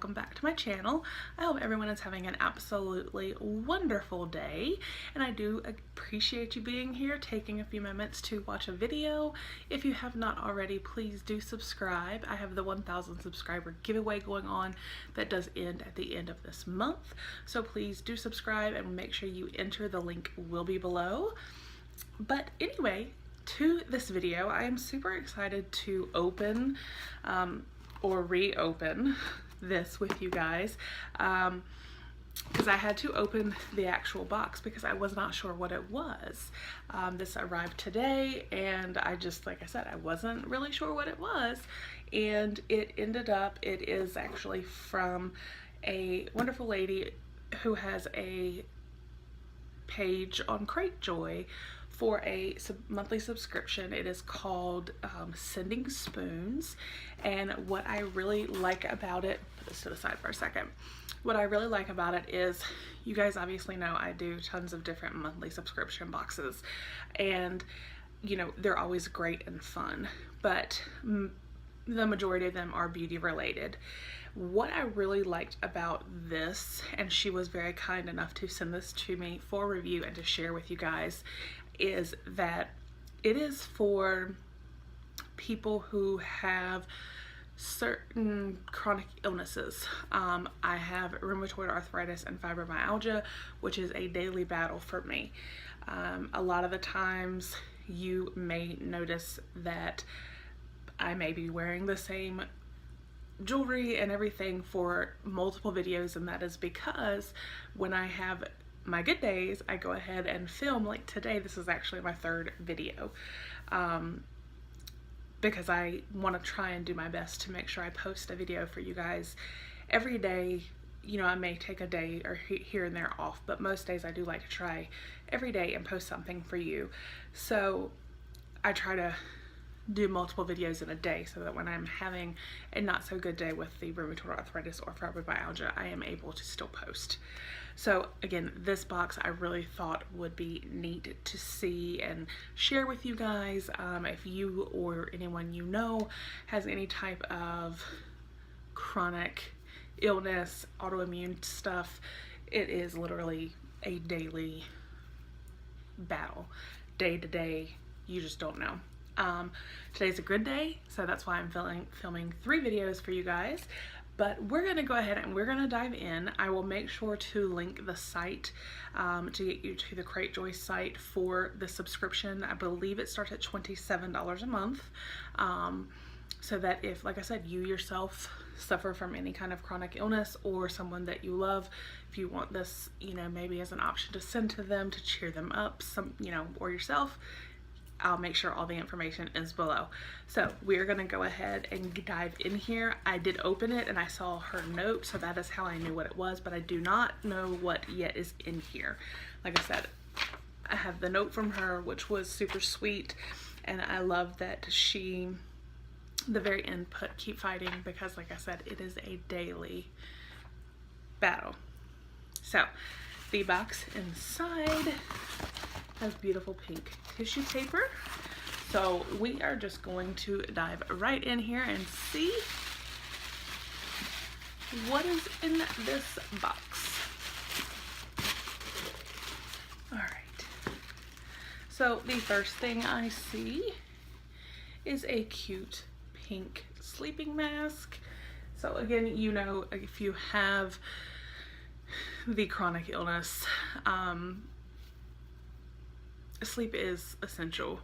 welcome back to my channel. I hope everyone is having an absolutely wonderful day, and I do appreciate you being here, taking a few moments to watch a video. If you have not already, please do subscribe. I have the 1,000 subscriber giveaway going on that does end at the end of this month, so please do subscribe and make sure you enter. The link will be below. But anyway, to this video, I am super excited to open or reopen this with you guys, because I had to open the actual box because I was not sure what it was. This arrived today and I just, like I said, I wasn't really sure what it was, and it is actually from a wonderful lady who has a page on Cratejoy for a monthly subscription. It is called Sending Spoons, and what I really like about it, put this to the side for a second, what I really like about it is, you guys obviously know I do tons of different monthly subscription boxes, and you know, they're always great and fun, but the majority of them are beauty related. What I really liked about this, and she was very kind enough to send this to me for review and to share with you guys, is that it is for people who have certain chronic illnesses. I have rheumatoid arthritis and fibromyalgia, which is a daily battle for me. A lot of the times you may notice that I may be wearing the same jewelry and everything for multiple videos, and that is because when I have my good days, I go ahead and film. Like today, this is actually my third video, because I want to try and do my best to make sure I post a video for you guys every day. You know, I may take a day or here and there off, but most days I do like to try every day and post something for you. So I try to do multiple videos in a day so that when I'm having a not so good day with the rheumatoid arthritis or fibromyalgia, I am able to still post. So again, this box I really thought would be neat to see and share with you guys. If you or anyone you know has any type of chronic illness, autoimmune stuff, it is literally a daily battle, day to day. You just don't know. Today's a good day, so that's why I'm filming 3 videos for you guys, but we're gonna go ahead and we're gonna dive in. I will make sure to link the site to get you to the Cratejoy site for the subscription. I believe it starts at $27 a month, so that if, like I said, you yourself suffer from any kind of chronic illness or someone that you love, if you want this, you know, maybe as an option to send to them to cheer them up, you know, or yourself, I'll make sure all the information is below. So we're gonna go ahead and dive in here. I did open it and I saw her note, so that is how I knew what it was, but I do not know what yet is in here. Like I said, I have the note from her, which was super sweet, and I love that she, the very end, put keep fighting, because like I said, it is a daily battle. So the box inside has beautiful pink tissue paper. So we are just going to dive right in here and see what is in this box. All right. So the first thing I see is a cute pink sleeping mask. So again, you know, if you have the chronic illness, sleep is essential.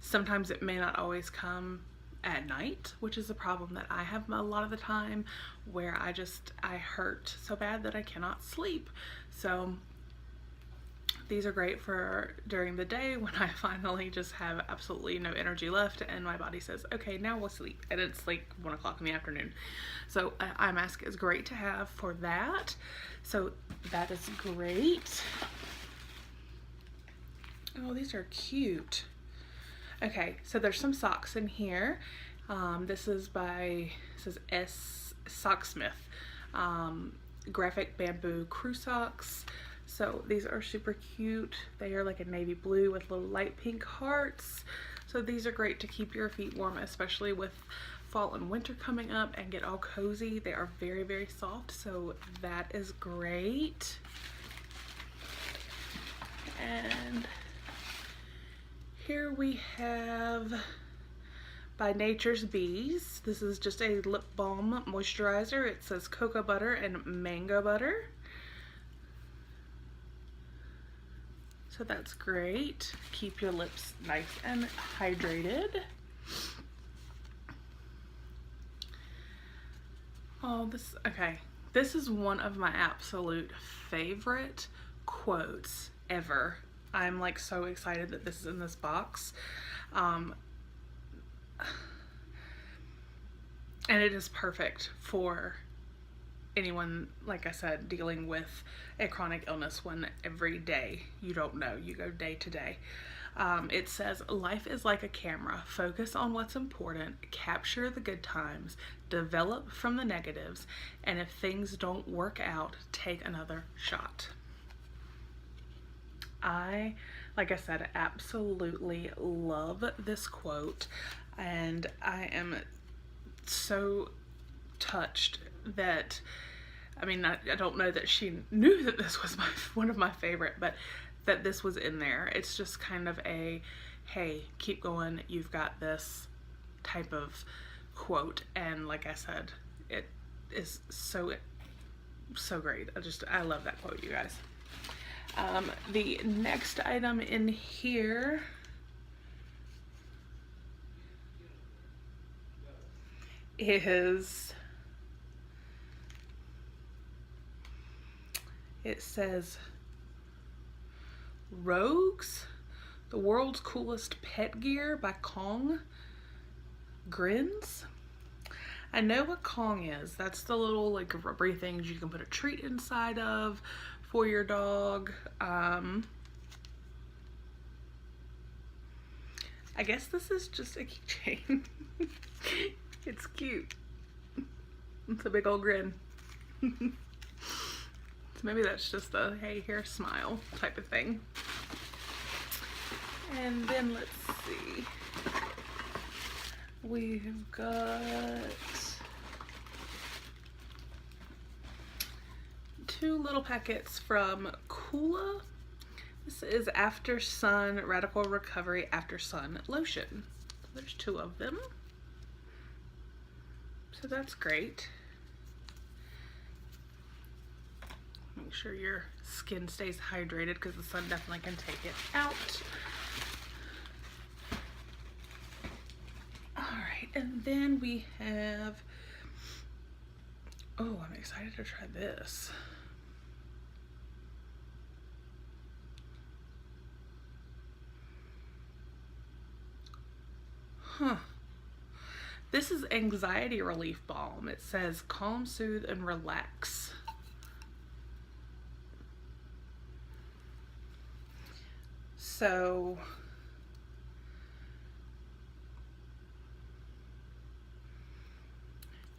Sometimes it may not always come at night, which is a problem that I have a lot of the time, where I hurt so bad that I cannot sleep. So these are great for during the day when I finally just have absolutely no energy left and my body says, okay, now we'll sleep, and it's like 1 o'clock in the afternoon. So an eye mask is great to have for that. So that is great. Oh, these are cute. Okay, so there's some socks in here. This is S. Socksmith. Graphic bamboo crew socks. So these are super cute. They are like a navy blue with little light pink hearts. So these are great to keep your feet warm, especially with fall and winter coming up, and get all cozy. They are very, very soft, so that is great. And here we have by Nature's Bees. This is just a lip balm moisturizer. It says cocoa butter and mango butter. So that's great. Keep your lips nice and hydrated. Oh, okay. This is one of my absolute favorite quotes ever. I'm like so excited that this is in this box. And it is perfect for anyone, like I said, dealing with a chronic illness when every day you don't know, you go day to day. It says, life is like a camera. Focus on what's important, capture the good times, develop from the negatives, and if things don't work out, take another shot. Like I said, absolutely love this quote, and I am so touched that, I mean, I don't know that she knew that this was one of my favorite, but that this was in there. It's just kind of a, hey, keep going, you've got this type of quote. And like I said, it is so great. I love that quote, you guys. The next item in here is, it says Rogues, the world's coolest pet gear by Kong Grins. I know what Kong is. That's the little like rubbery things you can put a treat inside of for your dog. I guess this is just a keychain. It's cute. It's a big old grin. So maybe that's just a, hey, here, smile type of thing. And then let's see. We've got 2 little packets from Kula. This is After Sun Radical Recovery After Sun Lotion. So there's 2 of them. So that's great. Make sure your skin stays hydrated because the sun definitely can take it out. Alright, and then we have, oh, I'm excited to try this. This is Anxiety Relief Balm. It says calm, soothe, and relax. So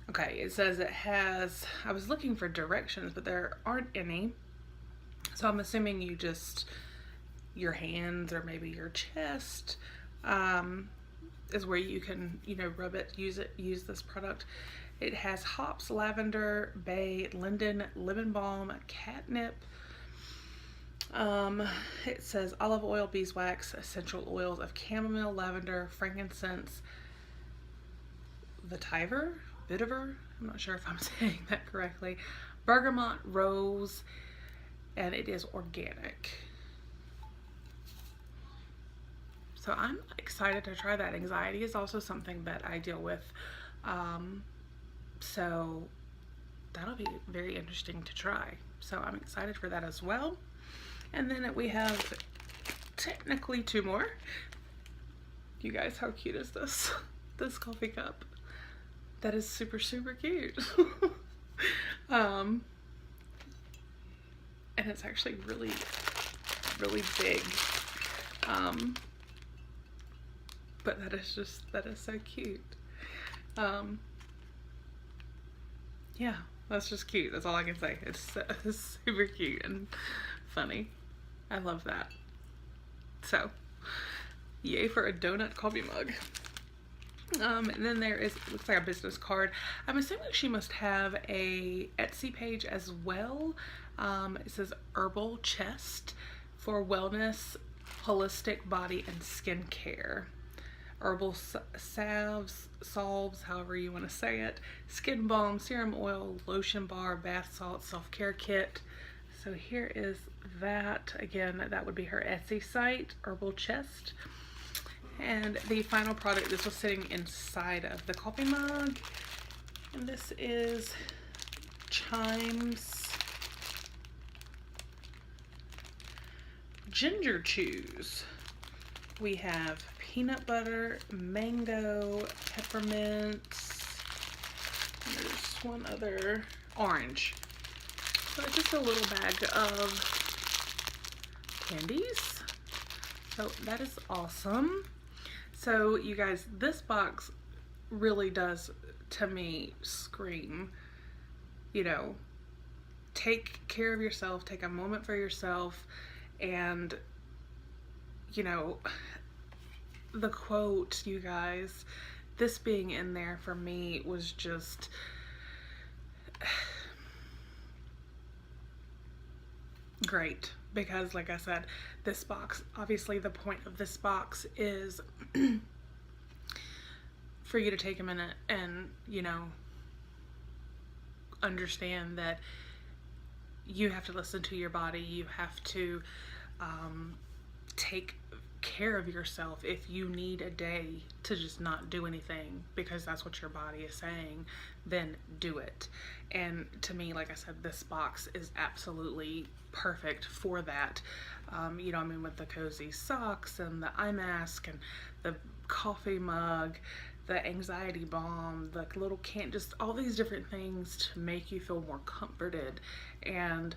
okay, it says it has, I was looking for directions, but there aren't any. So I'm assuming you just, your hands or maybe your chest is where you can, you know, rub it, use this product. It has hops, lavender, bay, linden, lemon balm, catnip. It says olive oil, beeswax, essential oils of chamomile, lavender, frankincense, vetiver, I'm not sure if I'm saying that correctly, bergamot, rose, and it is organic. So I'm excited to try that. Anxiety is also something that I deal with. So that'll be very interesting to try. So I'm excited for that as well. And then we have technically 2 more. You guys, how cute is this? This coffee cup. That is super, super cute. And it's actually really, really big. But that is so cute. Yeah, that's just cute. That's all I can say. It's super cute and funny. I love that. So, yay for a donut coffee mug. And then there is, looks like a business card. I'm assuming she must have a Etsy page as well. It says Herbal Chest for wellness, holistic body and skin care. Herbal salves, however you want to say it, skin balm, serum oil, lotion bar, bath salt, self-care kit. So here is that. Again, that would be her Etsy site, Herbal Chest. And the final product, this was sitting inside of the coffee mug. And this is Chimes Ginger Chews. We have peanut butter, mango, peppermints, and there's one other, orange. So it's just a little bag of candies. So that is awesome. So you guys, this box really does, to me, scream, you know, take care of yourself, take a moment for yourself, and, you know, the quote, you guys, this being in there for me was just great. Because like I said, this box, obviously the point of this box is for you to take a minute and, you know, understand that you have to listen to your body. You have to take care of yourself. If you need a day to just not do anything because that's what your body is saying, then do it. And to me, like I said, this box is absolutely perfect for that. You know, I mean, with the cozy socks and the eye mask and the coffee mug, the anxiety balm, the little just all these different things to make you feel more comforted and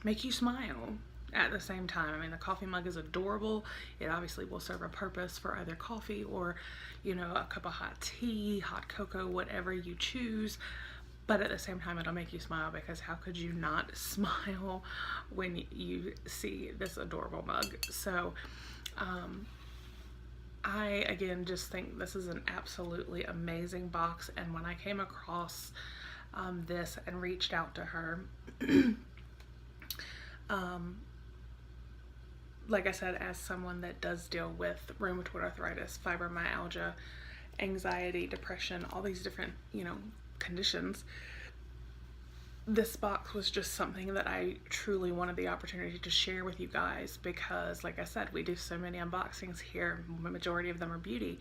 make you smile at the same time. I mean, the coffee mug is adorable. It obviously will serve a purpose for either coffee or, you know, a cup of hot tea, hot cocoa, whatever you choose. But at the same time, it'll make you smile, because how could you not smile when you see this adorable mug? So, I, again, just think this is an absolutely amazing box. And when I came across this and reached out to her, like I said, as someone that does deal with rheumatoid arthritis, fibromyalgia, anxiety, depression, all these different, you know, conditions, this box was just something that I truly wanted the opportunity to share with you guys, because like I said, we do so many unboxings here. The majority of them are beauty,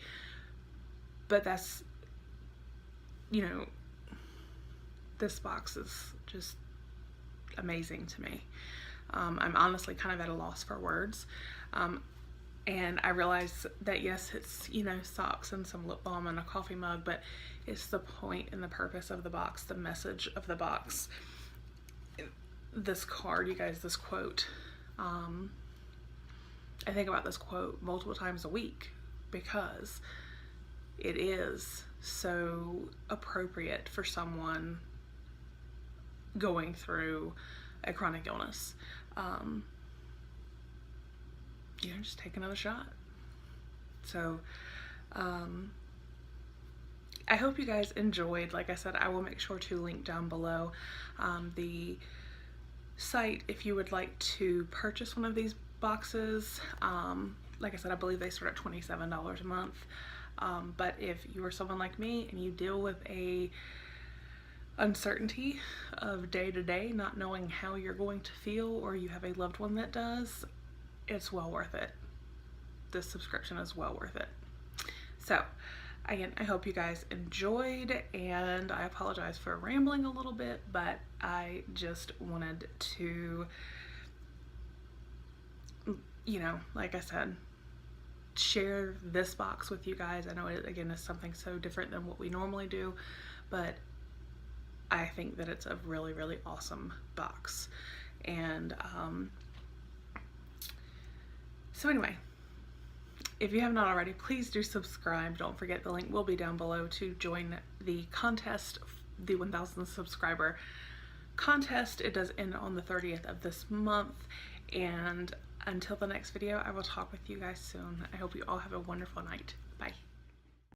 but that's, you know, this box is just amazing to me. I'm honestly kind of at a loss for words. And I realize that yes, it's, you know, socks and some lip balm and a coffee mug, but it's the point and the purpose of the box, the message of the box. This card, you guys, this quote, I think about this quote multiple times a week, because it is so appropriate for someone going through a chronic illness. You know, just take another shot. So, I hope you guys enjoyed. Like I said, I will make sure to link down below the site if you would like to purchase one of these boxes. Like I said, I believe they start at $27 a month. But if you are someone like me and you deal with a uncertainty of day to day, not knowing how you're going to feel, or you have a loved one that does, it's well worth it. This subscription is well worth it. So again, I hope you guys enjoyed, and I apologize for rambling a little bit, but I just wanted to, you know, like I said, share this box with you guys. I know it, again, is something so different than what we normally do, but I think that it's a really, really awesome box. And so anyway, if you have not already, please do subscribe. Don't forget, the link will be down below to join the contest, the 1,000 subscriber contest. It does end on the 30th of this month, and until the next video, I will talk with you guys soon. I hope you all have a wonderful night. Bye.